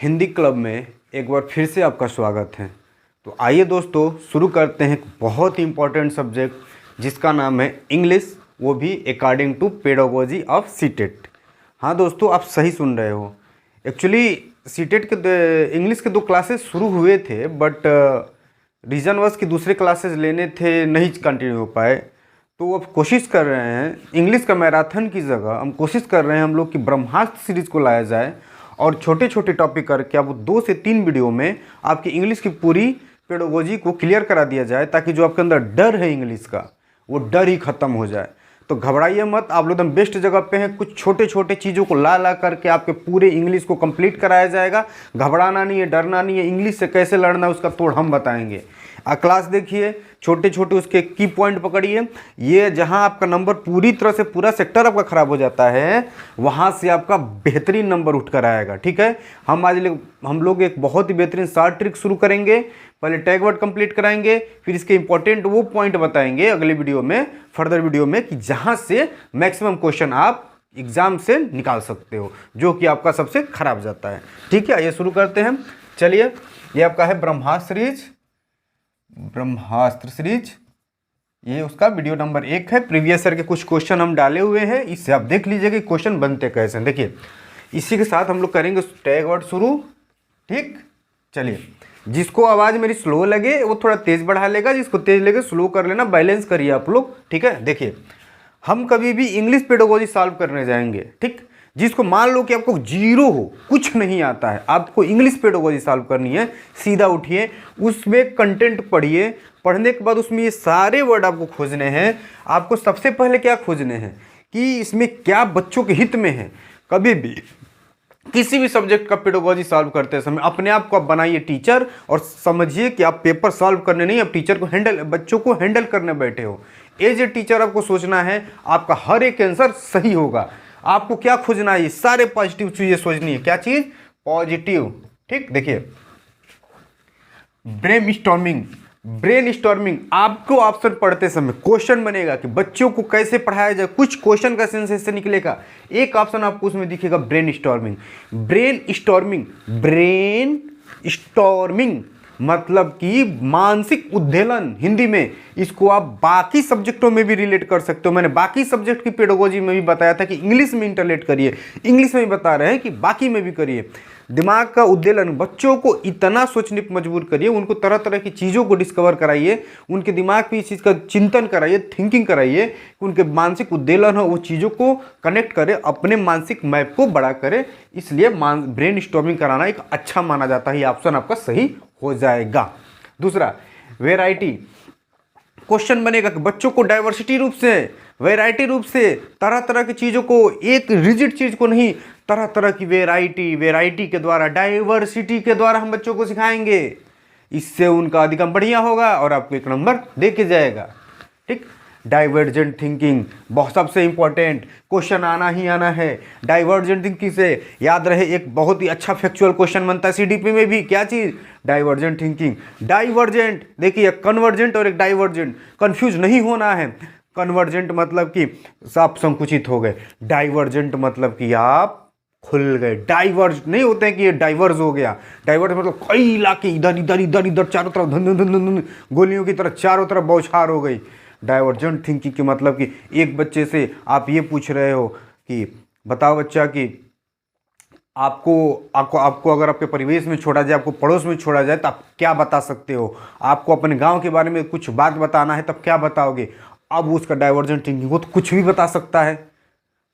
Hindi club में एक बार फिर से आपका स्वागत है। तो आइए दोस्तों शुरू करते हैं एक बहुत ही इम्पोर्टेंट सब्जेक्ट जिसका नाम है इंग्लिश, वो भी according to pedagogy of CTET. हाँ दोस्तों, आप सही सुन रहे हो। एक्चुअली सीटेट के इंग्लिश के 2 क्लासेस शुरू हुए थे, बट रीज़न वॉज कि दूसरे क्लासेस लेने थे, नहीं कंटिन्यू हो पाए। तो अब कोशिश कर रहे हैं इंग्लिश का मैराथन की जगह हम कोशिश कर रहे हैं हम लोग कि ब्रह्मास्त्र सीरीज़ को लाया जाए और छोटे छोटे टॉपिक करके अब 2 से 3 वीडियो में आपकी इंग्लिश की पूरी पेडागोजी को क्लियर करा दिया जाए, ताकि जो आपके अंदर डर है इंग्लिश का, वो डर ही खत्म हो जाए। तो घबराइए मत, आप लोग एकदम बेस्ट जगह पे हैं। कुछ छोटे छोटे चीज़ों को ला ला करके आपके पूरे इंग्लिश को कंप्लीट कराया जाएगा। घबराना नहीं है, डरना नहीं है। इंग्लिश से कैसे लड़ना है उसका तोड़ हम बताएंगे। क्लास देखिए, छोटे छोटे उसके की पॉइंट पकड़िए। ये जहां आपका नंबर पूरी तरह से पूरा सेक्टर आपका खराब हो जाता है, वहां से आपका बेहतरीन नंबर उठ कर आएगा। ठीक है, हम लोग एक बहुत ही बेहतरीन शॉर्ट ट्रिक शुरू करेंगे। पहले टैग वर्ड कंप्लीट कराएंगे, फिर इसके इंपॉर्टेंट वो पॉइंट बताएंगे अगले वीडियो में, फर्दर वीडियो में, कि जहां से मैक्सिमम क्वेश्चन आप एग्जाम से निकाल सकते हो, जो कि आपका सबसे खराब जाता है। ठीक है, आइए शुरू करते हैं। चलिए, ये आपका है ब्रह्मास्त्र सीरीज। ये उसका वीडियो नंबर 1 है। प्रीवियस ईयर के कुछ क्वेश्चन हम डाले हुए हैं, इससे आप देख लीजिए कि क्वेश्चन बनते कैसे हैं। देखिए, इसी के साथ हम लोग करेंगे टैग वर्ड शुरू। ठीक, चलिए। जिसको आवाज़ मेरी स्लो लगे वो थोड़ा तेज बढ़ा लेगा, जिसको तेज लगे स्लो कर लेना। बैलेंस करिए आप लोग। ठीक है, देखिए, हम कभी भी इंग्लिश पेडागोजी सॉल्व करने जाएंगे, ठीक, जिसको मान लो कि आपको जीरो हो, कुछ नहीं आता है, आपको इंग्लिश पेडागोजी सॉल्व करनी है, सीधा उठिए, उसमें कंटेंट पढ़िए। पढ़ने के बाद उसमें ये सारे वर्ड आपको खोजने हैं। आपको सबसे पहले क्या खोजने हैं कि इसमें क्या बच्चों के हित में है। कभी भी किसी भी सब्जेक्ट का पेडागोजी सॉल्व करते समय अपने आप को आप बनाइए टीचर, और समझिए कि आप पेपर सॉल्व करने नहीं, आप टीचर को बच्चों को हैंडल करने बैठे हो। एज ए टीचर आपको सोचना है, आपका हर एक आंसर सही होगा। आपको क्या खोजना है, सारे पॉजिटिव चीजें सोचनी है। क्या चीज? पॉजिटिव। ठीक, देखिए, ब्रेन स्टॉर्मिंग आपको ऑप्शन पढ़ते समय क्वेश्चन बनेगा कि बच्चों को कैसे पढ़ाया जाए। कुछ क्वेश्चन का सेंस से निकलेगा। एक ऑप्शन आपको उसमें दिखेगा ब्रेन स्टॉर्मिंग मतलब कि मानसिक उद्वेलन हिंदी में। इसको आप बाकी सब्जेक्टों में भी रिलेट कर सकते हो। मैंने बाकी सब्जेक्ट की पेडागोजी में भी बताया था कि इंग्लिश में इंटरलेट करिए, इंग्लिश में भी बता रहे हैं कि बाकी में भी करिए। दिमाग का उद्वेलन, बच्चों को इतना सोचने पर मजबूर करिए, उनको तरह तरह की चीज़ों को डिस्कवर कराइए, उनके दिमाग पे इस चीज़ का चिंतन कराइए, थिंकिंग कराइए कि उनके मानसिक उद्वेलन हो, वो चीज़ों को कनेक्ट करे, अपने मानसिक मैप को बड़ा करे। इसलिए ब्रेन स्टॉर्मिंग कराना एक अच्छा माना जाता है। ये ऑप्शन आपका सही हो जाएगा। दूसरा, वेराइटी। क्वेश्चन बनेगा कि बच्चों को डाइवर्सिटी रूप से, वैरायटी रूप से, तरह तरह की चीज़ों को, एक रिजिड चीज़ को नहीं, तरह तरह की वेराइटी के द्वारा, डाइवर्सिटी के द्वारा हम बच्चों को सिखाएंगे। इससे उनका अधिगम बढ़िया होगा और आपको 1 नंबर दे के जाएगा। ठीक, डाइवर्जेंट थिंकिंग बहुत सबसे इंपॉर्टेंट क्वेश्चन आना ही आना है। डाइवर्जेंट थिंकिंग से याद रहे, एक बहुत ही अच्छा फैक्चुअल क्वेश्चन बनता है सीडीपी में भी। क्या चीज? Divergent thinking. डाइवर्जेंट, देखिए, कन्वर्जेंट और एक डाइवर्जेंट, कंफ्यूज नहीं होना है। कन्वर्जेंट मतलब कि आप संकुचित हो गए, डाइवर्जेंट मतलब कि आप खुल गए। डाइवर्ज नहीं होते हैं कि ये डाइवर्ज हो गया। डाइवर्ज मतलब कई इलाके इधर इधर इधर इधर चारों तरफ धन धन धन धन गोलियों की तरह चारों तरफ बौछार हो गई। डाइवर्जेंट थिंकिंग के मतलब कि एक बच्चे से आप ये पूछ रहे हो कि बताओ बच्चा कि आपको आपको आपको अगर आपके परिवेश में छोड़ा जाए, आपको पड़ोस में छोड़ा जाए, तो आप क्या बता सकते हो। आपको अपने गांव के बारे में कुछ बात बताना है, तब क्या बताओगे। अब उसका डाइवर्जेंट थिंकिंग, वो तो कुछ भी बता सकता है।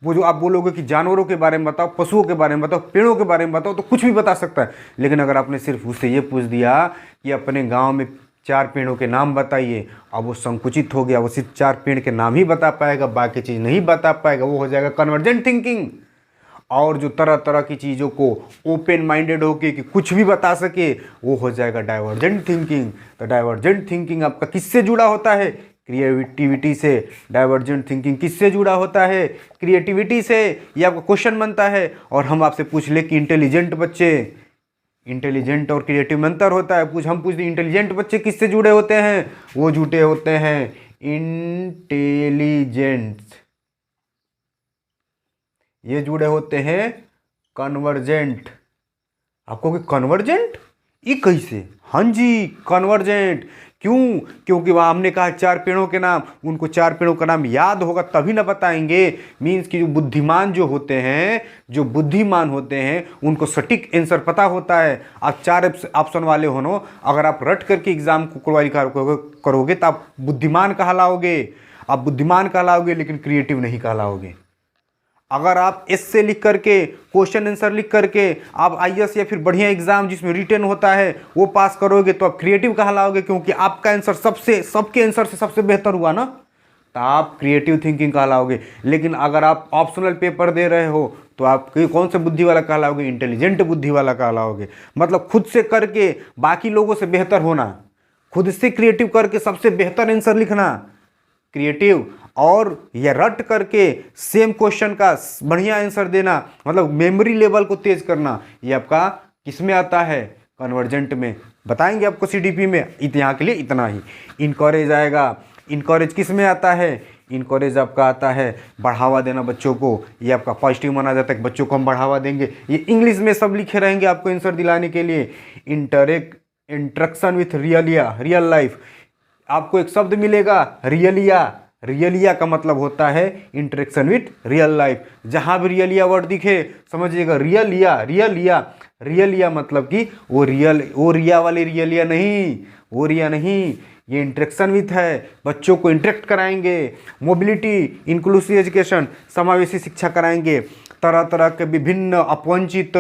वो जो आप बोलोगे कि जानवरों के बारे में बताओ, पशुओं के बारे में बताओ, पेड़ों के बारे में बताओ, तो कुछ भी बता सकता है। लेकिन अगर आपने सिर्फ उससे ये पूछ दिया कि अपने गांव में 4 पेड़ों के नाम बताइए, अब वो संकुचित हो गया, वो सिर्फ 4 पेड़ के नाम ही बता पाएगा, बाकी चीज़ नहीं बता पाएगा। वो हो जाएगा कन्वर्जेंट थिंकिंग। और जो तरह तरह की चीज़ों को ओपन माइंडेड होके कि कुछ भी बता सके, वो हो जाएगा डाइवर्जेंट थिंकिंग। तो डाइवर्जेंट थिंकिंग आपका किससे जुड़ा होता है? क्रिएटिविटी से। डाइवर्जेंट थिंकिंग किससे जुड़ा होता है? क्रिएटिविटी से। ये आपका क्वेश्चन बनता है। और हम आपसे पूछ ले कि इंटेलिजेंट बच्चे, इंटेलिजेंट और क्रिएटिव में अंतर होता है। हम पूछते इंटेलिजेंट बच्चे किससे जुड़े होते हैं? वो जुड़े होते हैं इंटेलिजेंट, ये जुड़े होते हैं कन्वर्जेंट। आप कहोगे कन्वर्जेंट, ये कैसे? हाँ जी, कन्वर्जेंट। क्यों? क्योंकि वहाँ हमने कहा 4 पेड़ों के नाम, उनको 4 पेड़ों का नाम याद होगा तभी ना बताएंगे। मीन्स कि जो बुद्धिमान जो होते हैं, जो बुद्धिमान होते हैं, उनको सटीक आंसर पता होता है। आप 4 ऑप्शन वाले हो ना, अगर आप रट करके एग्जाम को क्वालिफाई करोगे तो आप बुद्धिमान कहलाओगे। आप बुद्धिमान कहलाओगे लेकिन क्रिएटिव नहीं कहलाओगे। अगर आप इससे लिख करके, क्वेश्चन आंसर लिख करके आप आईएएस या फिर बढ़िया एग्जाम जिसमें रिटन होता है वो पास करोगे तो आप क्रिएटिव कहलाओगे, क्योंकि आपका आंसर सबके आंसर से सबसे बेहतर हुआ ना, तो आप क्रिएटिव थिंकिंग कहलाओगे। लेकिन अगर आप ऑप्शनल पेपर दे रहे हो तो आप कौन से बुद्धि वाला कहलाओगे? इंटेलिजेंट बुद्धि वाला कहलाओगे। मतलब खुद से करके बाकी लोगों से बेहतर होना, खुद से क्रिएटिव करके सबसे बेहतर आंसर लिखना, क्रिएटिव। और ये रट करके सेम क्वेश्चन का बढ़िया आंसर देना, मतलब मेमोरी लेवल को तेज करना, ये आपका किस में आता है? कन्वर्जेंट में। बताएंगे आपको सीडीपी में। यहाँ के लिए इतना ही। इनकरेज आएगा। इनकरेज किस में आता है? इनकरेज आपका आता है बढ़ावा देना बच्चों को। ये आपका पॉजिटिव माना जाता है कि बच्चों को हम बढ़ावा देंगे। ये इंग्लिश में सब लिखे रहेंगे आपको आंसर दिलाने के लिए। Interaction with realia, real life. आपको एक शब्द मिलेगा रियलिया। रियलिया का मतलब होता है इंटरेक्शन विथ रियल लाइफ। जहां भी रियलिया वर्ड दिखे समझिएगा रियलिया, रियलिया। रियलिया मतलब कि वो रिया वाली रियलिया नहीं, वो रिया नहीं, ये इंटरेक्शन विथ है। बच्चों को इंटरेक्ट कराएंगे। मोबिलिटी, इंक्लूसिव एजुकेशन, समावेशी शिक्षा कराएंगे। तरह तरह के विभिन्न अपवंचित,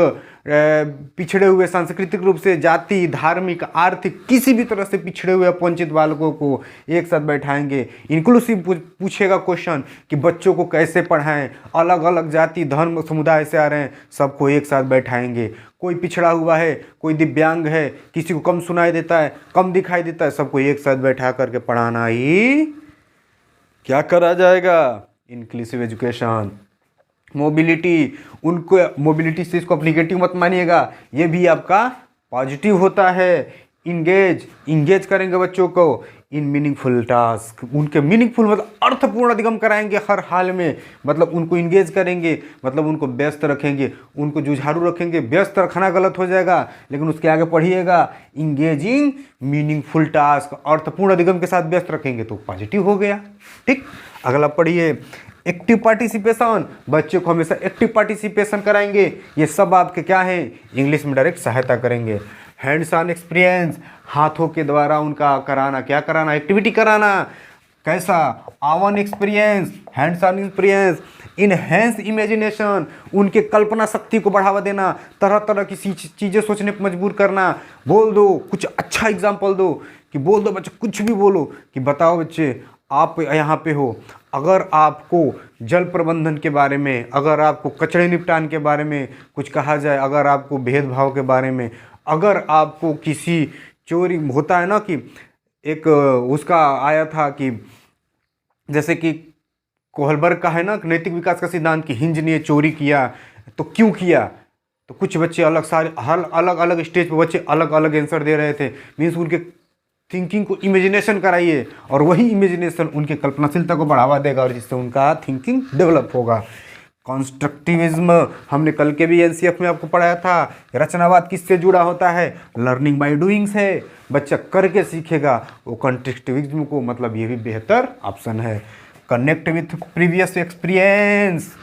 पिछड़े हुए सांस्कृतिक रूप से, जाति, धार्मिक, आर्थिक, किसी भी तरह से पिछड़े हुए अपवंचित बालकों को एक साथ बैठाएंगे। इंक्लूसिव पूछेगा क्वेश्चन कि बच्चों को कैसे पढ़ाएं, अलग अलग जाति, धर्म, समुदाय से आ रहे हैं, सबको एक साथ बैठाएंगे। कोई पिछड़ा हुआ है, कोई दिव्यांग है, किसी को कम सुनाई देता है, कम दिखाई देता है, सबको एक साथ बैठा करके पढ़ाना ही क्या करा जाएगा? Inclusive education. मोबिलिटी, उनको मोबिलिटी से इसको नेगेटिव मत मानिएगा, ये भी आपका पॉजिटिव होता है। इंगेज करेंगे बच्चों को इन मीनिंगफुल टास्क। उनके मीनिंगफुल मतलब अर्थपूर्ण अधिगम कराएंगे हर हाल में। मतलब उनको इंगेज करेंगे, मतलब उनको व्यस्त रखेंगे, उनको जुझारू रखेंगे। व्यस्त रखना गलत हो जाएगा, लेकिन उसके आगे पढ़िएगा इंगेजिंग मीनिंगफुल टास्क, अर्थपूर्ण अधिगम के साथ व्यस्त रखेंगे तो पॉजिटिव हो गया। ठीक, अगला पढ़िए। एक्टिव पार्टिसिपेशन, बच्चों को हमेशा एक्टिव पार्टिसिपेशन कराएंगे। ये सब आपके क्या हैं? इंग्लिश में डायरेक्ट सहायता करेंगे। हैंड्स ऑन एक्सपीरियंस, हाथों के द्वारा उनका कराना, क्या कराना? एक्टिविटी कराना। कैसा? On experience, hands on experience. Enhance imagination, उनके कल्पना शक्ति को बढ़ावा देना, तरह तरह की चीज़ें सोचने पर मजबूर करना। बोल दो कुछ अच्छा एग्जाम्पल दो, कि बोल दो बच्चे, कुछ भी बोलो कि बताओ बच्चे आप यहाँ पे हो, अगर आपको जल प्रबंधन के बारे में, अगर आपको कचरे निपटान के बारे में कुछ कहा जाए, अगर आपको भेदभाव के बारे में, अगर आपको किसी चोरी होता है ना कि एक उसका आया था कि जैसे कि कोहलबर्ग का है ना नैतिक विकास का सिद्धांत कि हिंज ने चोरी किया तो क्यों किया, तो कुछ बच्चे अलग अलग स्टेज पर बच्चे अलग अलग आंसर दे रहे थे। मीन्स उनके थिंकिंग को इमेजिनेशन कराइए और वही इमेजिनेशन उनके कल्पनाशीलता को बढ़ावा देगा और जिससे उनका थिंकिंग डेवलप होगा। कॉन्स्ट्रक्टिविज्म हमने कल के भी एनसीएफ में आपको पढ़ाया था। रचनावाद किससे जुड़ा होता है? लर्निंग बाय डूइंग से। बच्चा करके सीखेगा। वो कॉन्स्ट्रक्टिविज्म को मतलब ये भी बेहतर ऑप्शन है। Connect with previous experience,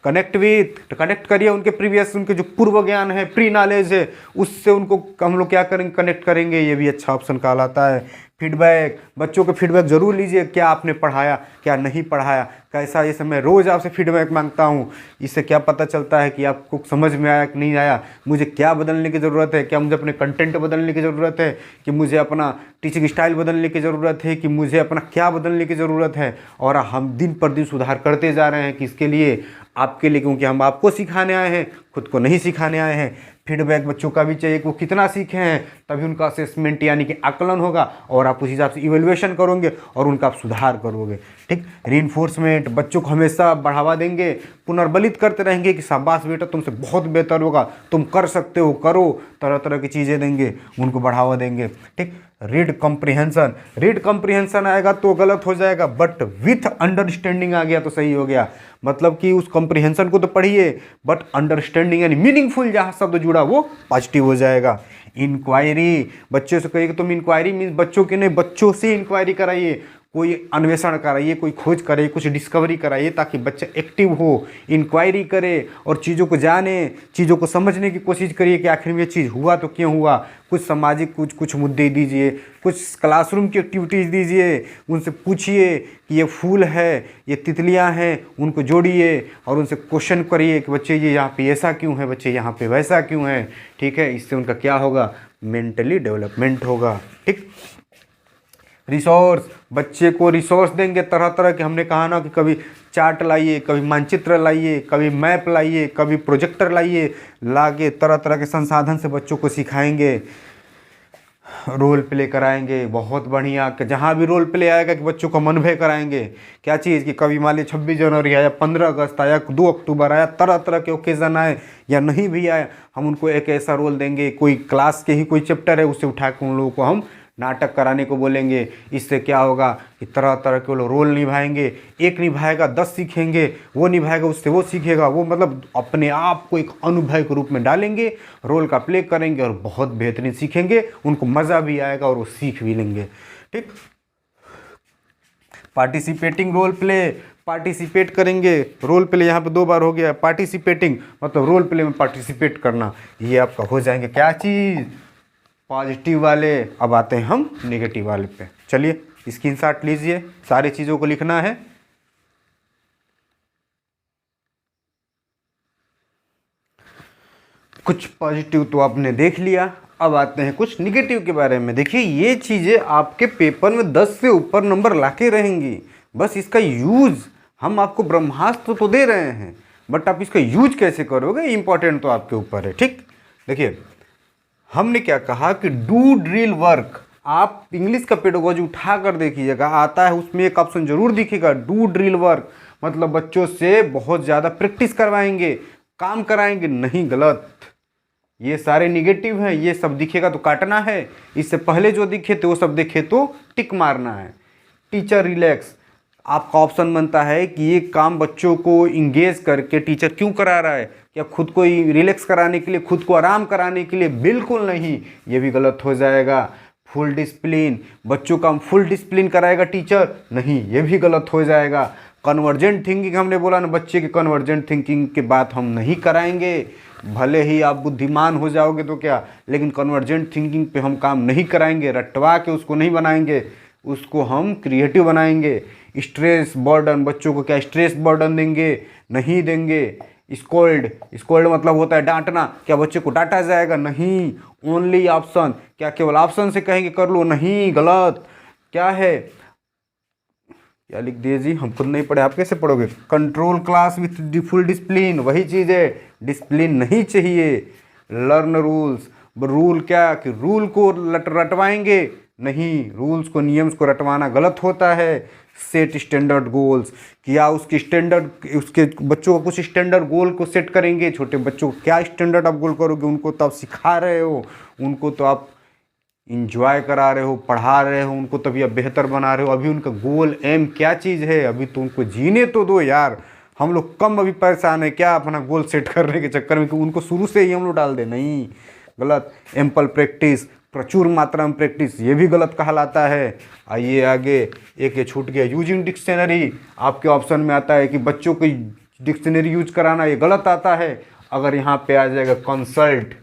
connect करिए उनके प्रीवियस, उनके जो पूर्व ज्ञान है, प्री नॉलेज है, उससे उनको हम लोग क्या करेंगे? कनेक्ट करेंगे। ये भी अच्छा ऑप्शन कहलाता है। फीडबैक, बच्चों को फीडबैक जरूर लीजिए, क्या आपने पढ़ाया, क्या नहीं पढ़ाया, कैसा। ये सब मैं रोज़ आपसे फीडबैक मांगता हूँ। इससे क्या पता चलता है कि आपको समझ में आया कि नहीं आया, मुझे क्या बदलने की ज़रूरत है, क्या मुझे अपने कंटेंट बदलने की ज़रूरत है, कि मुझे अपना टीचिंग स्टाइल बदलने की ज़रूरत है, कि मुझे अपना क्या बदलने की ज़रूरत है। और हम दिन पर दिन सुधार करते जा रहे हैं किसके लिए? आपके लिए, क्योंकि हम आपको सिखाने आए हैं, खुद को नहीं सिखाने आए हैं। फीडबैक बच्चों का भी चाहिए कि वो कितना सीखे हैं, तभी उनका असेसमेंट यानी कि आकलन होगा और आप उस हिसाब से इवैल्यूएशन करोगे और उनका आप सुधार करोगे। ठीक, रीइंफोर्समेंट एनकरेजमेंट, बच्चों को हमेशा बढ़ावा देंगे, पुनर्बलित करते रहेंगे कि शाबाश बेटा तुमसे बहुत बेहतर होगा, तुम कर सकते हो, करो, तरह तरह की चीज़ें देंगे, उनको बढ़ावा देंगे। ठीक। रीड कॉम्प्रिहेंशन, रीड कॉम्प्रिहेंशन आएगा तो गलत हो जाएगा, बट विथ अंडरस्टैंडिंग आ गया तो सही हो गया। मतलब कि उस कॉम्प्रिहेंशन को तो पढ़िए, बट अंडरस्टैंडिंग यानी मीनिंगफुल जहाँ शब्द जुड़ा वो पॉजिटिव हो जाएगा। इंक्वायरी, बच्चों से कहिए कि तुम इंक्वायरी मीन्स बच्चों के नहीं, बच्चों से इंक्वायरी कराइए, कोई अन्वेषण कराइए, कोई खोज कराइए, कुछ डिस्कवरी कराइए, ताकि बच्चा एक्टिव हो, इंक्वायरी करे और चीज़ों को जाने, चीज़ों को समझने की कोशिश करिए कि आखिर में ये चीज़ हुआ तो क्यों हुआ। कुछ सामाजिक कुछ मुद्दे दीजिए, कुछ क्लासरूम की एक्टिविटीज़ दीजिए, उनसे पूछिए कि ये फूल है, ये तितलियाँ हैं, उनको जोड़िए और उनसे क्वेश्चन करिए कि बच्चे ये यहाँ पे ऐसा क्यों है, बच्चे यहाँ पे वैसा क्यों है। ठीक है, इससे उनका क्या होगा, मेंटली डेवलपमेंट होगा। ठीक। रिसोर्स, बच्चे को रिसोर्स देंगे तरह तरह के, हमने कहा ना कि कभी चार्ट लाइए, कभी मानचित्र लाइए, कभी मैप लाइए, कभी प्रोजेक्टर लाइए, लाके तरह तरह के संसाधन से बच्चों को सिखाएंगे, रोल प्ले कराएंगे। बहुत बढ़िया, कि जहाँ भी रोल प्ले आएगा कि बच्चों को मन भय कराएंगे। क्या चीज़ कि कभी मान लीजिए 26 जनवरी आया, 15 अगस्त आया, 2 अक्टूबर आया, तरह तरह के ओकेज़न आए या नहीं भी आए, हम उनको एक ऐसा रोल देंगे, कोई क्लास के ही कोई चैप्टर है उसे उठा के उन लोगों को हम नाटक कराने को बोलेंगे। इससे क्या होगा कि तरह तरह के लोग रोल निभाएंगे, एक निभाएगा 10 सीखेंगे, वो निभाएगा उससे वो सीखेगा, वो मतलब अपने आप को एक अनुभव के रूप में डालेंगे, रोल का प्ले करेंगे और बहुत बेहतरीन सीखेंगे, उनको मज़ा भी आएगा और वो सीख भी लेंगे। ठीक। पार्टिसिपेटिंग रोल प्ले, पार्टिसिपेट करेंगे, रोल प्ले यहाँ पे 2 बार हो गया। पार्टिसिपेटिंग मतलब रोल प्ले में पार्टिसिपेट करना, ये आपका हो जाएंगे क्या चीज़, पॉजिटिव वाले। अब आते हैं हम नेगेटिव वाले पे। चलिए स्क्रीनशॉट लीजिए, सारी चीज़ों को लिखना है। कुछ पॉजिटिव तो आपने देख लिया, अब आते हैं कुछ निगेटिव के बारे में। देखिए ये चीज़ें आपके पेपर में 10 से ऊपर नंबर लाके रहेंगी, बस इसका यूज़ हम आपको ब्रह्मास्त्र तो दे रहे हैं, बट आप इसका यूज कैसे करोगे इंपॉर्टेंट तो आपके ऊपर है। ठीक। देखिए हमने क्या कहा कि डू ड्रिल वर्क, आप इंग्लिश का पेडागोजी उठा कर देखिएगा, आता है उसमें एक ऑप्शन जरूर दिखेगा, डू ड्रिल वर्क, मतलब बच्चों से बहुत ज़्यादा प्रैक्टिस करवाएंगे, काम कराएंगे। नहीं, गलत, ये सारे निगेटिव हैं, ये सब दिखेगा तो काटना है, इससे पहले जो दिखे थे वो सब देखे तो टिक मारना है। टीचर रिलैक्स, आपका ऑप्शन बनता है कि ये काम बच्चों को इंगेज करके टीचर क्यों करा रहा है, क्या खुद को रिलैक्स कराने के लिए, खुद को आराम कराने के लिए? बिल्कुल नहीं, ये भी गलत हो जाएगा। फुल डिसिप्लिन, बच्चों का फुल डिसिप्लिन कराएगा टीचर? नहीं, ये भी गलत हो जाएगा। कन्वर्जेंट थिंकिंग, हमने बोला ना बच्चे की कन्वर्जेंट थिंकिंग की बात हम नहीं कराएंगे, भले ही आप बुद्धिमान हो जाओगे तो क्या, लेकिन कन्वर्जेंट थिंकिंग पे हम काम नहीं कराएंगे, रटवा के उसको नहीं बनाएंगे, उसको हम क्रिएटिव बनाएंगे। स्ट्रेस बर्डन, बच्चों को क्या स्ट्रेस बर्डन देंगे? नहीं देंगे। स्कोल्ड, स्कोल्ड मतलब होता है डांटना, क्या बच्चे को डांटा जाएगा? नहीं। ओनली ऑप्शन, क्या केवल ऑप्शन से कहेंगे कर लो? नहीं, गलत। क्या है, क्या लिख दिए जी, हम खुद नहीं पढ़े, आप कैसे पढ़ोगे? Control class with full discipline, वही चीज़ है, डिसिप्लिन नहीं चाहिए। लर्न रूल्स, रूल क्या कि रूल को रटवाएंगे? नहीं, रूल्स को, नियम्स को रटवाना गलत होता है। सेट स्टैंडर्ड गोल्स, क्या उसकी स्टैंडर्ड, उसके बच्चों को कुछ स्टैंडर्ड गोल को सेट करेंगे। छोटे बच्चों को क्या स्टैंडर्ड आप गोल करोगे? उनको तो आप सिखा रहे हो, उनको तो आप इंजॉय करा रहे हो, पढ़ा रहे हो, उनको तभी आप बेहतर बना रहे हो। अभी उनका गोल एम क्या चीज़ है, अभी तो उनको जीने तो दो यार। हम लोग कम अभी परेशान है क्या अपना गोल सेट करने के चक्कर में कि उनको शुरू से ही हम लोग डाल दें? नहीं, गलत। एम्पल प्रैक्टिस, प्रचुर मात्रा में प्रैक्टिस, ये भी गलत कहलाता है। आइए आगे, एक ये छूट गया, यूजिंग डिक्शनरी, आपके ऑप्शन में आता है कि बच्चों की डिक्शनरी यूज कराना, ये गलत आता है। अगर यहाँ पे आ जाएगा कंसल्ट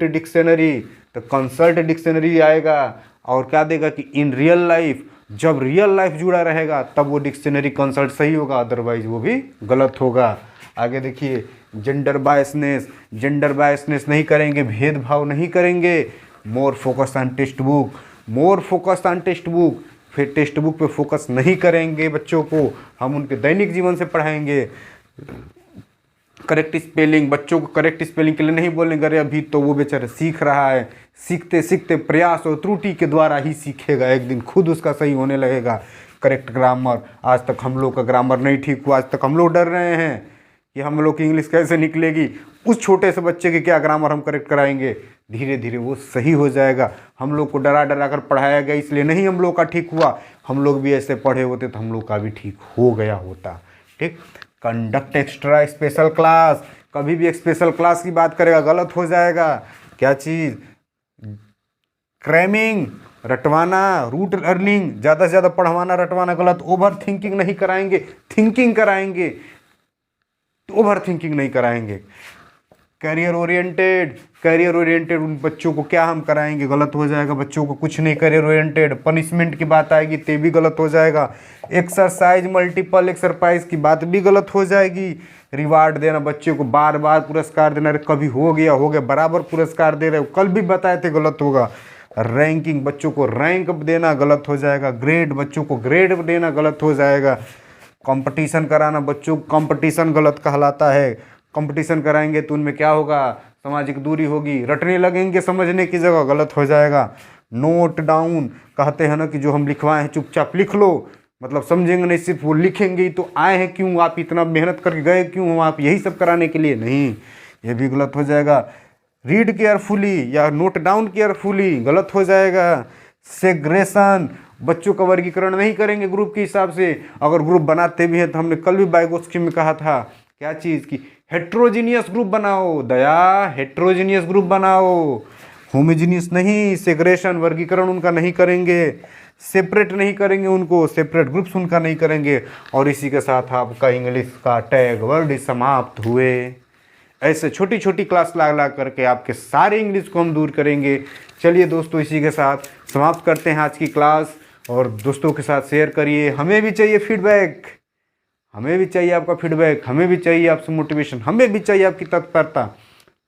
डिक्शनरी, तो कंसल्ट डिक्शनरी आएगा और क्या देगा कि इन रियल लाइफ, जब रियल लाइफ जुड़ा रहेगा तब वो डिक्शनरी कंसल्ट सही होगा, अदरवाइज वो भी गलत होगा। आगे देखिए, जेंडर बायसनेस नहीं करेंगे, भेदभाव नहीं करेंगे। More focus on text book, more focus on text book, फिर टेक्स्ट बुक पे फोकस नहीं करेंगे बच्चों को, हम उनके दैनिक जीवन से पढ़ाएंगे। करेक्ट स्पेलिंग, बच्चों को करेक्ट स्पेलिंग के लिए नहीं बोलेंगे, अरे अभी तो वो बेचारा सीख रहा है, सीखते सीखते प्रयास और त्रुटि के द्वारा ही सीखेगा, एक दिन खुद उसका सही होने लगेगा। Correct grammar. आज तक हम लोग का ग्रामर नहीं ठीक हुआ, आज तक हम लोग डर रहे हैं कि हम लोग की इंग्लिश कैसे निकलेगी, उस छोटे से बच्चे के क्या ग्रामर हम करेक्ट कराएंगे। धीरे धीरे वो सही हो जाएगा। हम लोग को डरा डरा कर पढ़ाया गया, इसलिए नहीं हम लोग का ठीक हुआ। हम लोग भी ऐसे पढ़े होते तो हम लोग का भी ठीक हो गया होता। ठीक, कंडक्ट एक्स्ट्रा स्पेशल क्लास, कभी भी एक स्पेशल क्लास की बात करेगा गलत हो जाएगा। क्या चीज़, क्रैमिंग, रटवाना, रूट लर्निंग, ज़्यादा से ज़्यादा पढ़वाना रटवाना गलत। ओवर थिंकिंग नहीं कराएंगे, थिंकिंग कराएंगे, ओवर थिंकिंग नहीं कराएंगे। करियर ओरिएंटेड उन बच्चों को क्या हम कराएंगे, गलत हो जाएगा। बच्चों को कुछ नहीं करियर ओरिएंटेड। पनिशमेंट की बात आएगी ते भी गलत हो जाएगा। एक्सरसाइज, मल्टीपल एक्सरसाइज की बात भी गलत हो जाएगी। रिवार्ड देना, बच्चे को बार बार पुरस्कार देना, अरे कभी हो गया बराबर पुरस्कार दे रहे हो, कल भी बताए थे गलत होगा। रैंकिंग, बच्चों को रैंक देना गलत हो जाएगा। ग्रेड, बच्चों को ग्रेड देना गलत हो जाएगा। कंपटीशन कराना, बच्चों को कंपटीशन गलत कहलाता है। कंपटीशन कराएंगे तो उनमें क्या होगा, सामाजिक दूरी होगी, रटने लगेंगे समझने की जगह, गलत हो जाएगा। नोट डाउन, कहते हैं ना कि जो हम लिखवाए हैं चुपचाप लिख लो, मतलब समझेंगे नहीं, सिर्फ वो लिखेंगे ही। तो आए हैं क्यों, आप इतना मेहनत करके गए क्यों, आप यही सब कराने के लिए नहीं, ये भी गलत हो जाएगा। रीड केयरफुली या नोट डाउन केयरफुली, गलत हो जाएगा। सेग्रेशन, बच्चों का वर्गीकरण नहीं करेंगे ग्रुप के हिसाब से। अगर ग्रुप बनाते भी हैं तो हमने कल भी बायोगोस्की में कहा था क्या चीज़ की, हेट्रोजीनियस ग्रुप बनाओ। दया, हेट्रोजीनियस ग्रुप बनाओ, होमोजीनियस नहीं। सेग्रेशन, वर्गीकरण उनका नहीं करेंगे, सेपरेट नहीं करेंगे उनको, सेपरेट ग्रुप्स उनका नहीं करेंगे। और इसी के साथ आपका इंग्लिश का टैग वर्ड समाप्त हुए। ऐसे छोटी छोटी क्लास ला करके आपके सारे इंग्लिश को हम दूर करेंगे। चलिए दोस्तों, इसी के साथ समाप्त करते हैं आज की क्लास, और दोस्तों के साथ शेयर करिए। हमें भी चाहिए फीडबैक, हमें भी चाहिए आपका फीडबैक, हमें भी चाहिए आपसे मोटिवेशन, हमें भी चाहिए आपकी तत्परता।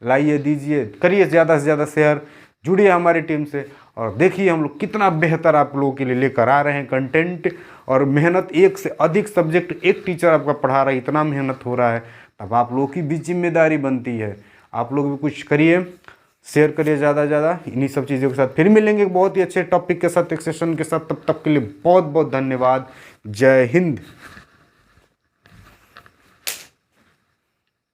लाइए, दीजिए, करिए ज़्यादा से ज़्यादा शेयर, जुड़िए हमारी टीम से, और देखिए हम लोग कितना बेहतर आप लोगों के लिए लेकर आ रहे हैं कंटेंट। और मेहनत, एक से अधिक सब्जेक्ट एक टीचर आपका पढ़ा रहा है, इतना मेहनत हो रहा है, तब आप लोगों की भी जिम्मेदारी बनती है। आप लोग भी कुछ करिए, शेयर करिए ज़्यादा से ज़्यादा। इन्हीं सब चीज़ों के साथ फिर मिलेंगे बहुत ही अच्छे टॉपिक के साथ, एक सेशन के साथ। तब तक के लिए बहुत बहुत धन्यवाद। जय हिंद।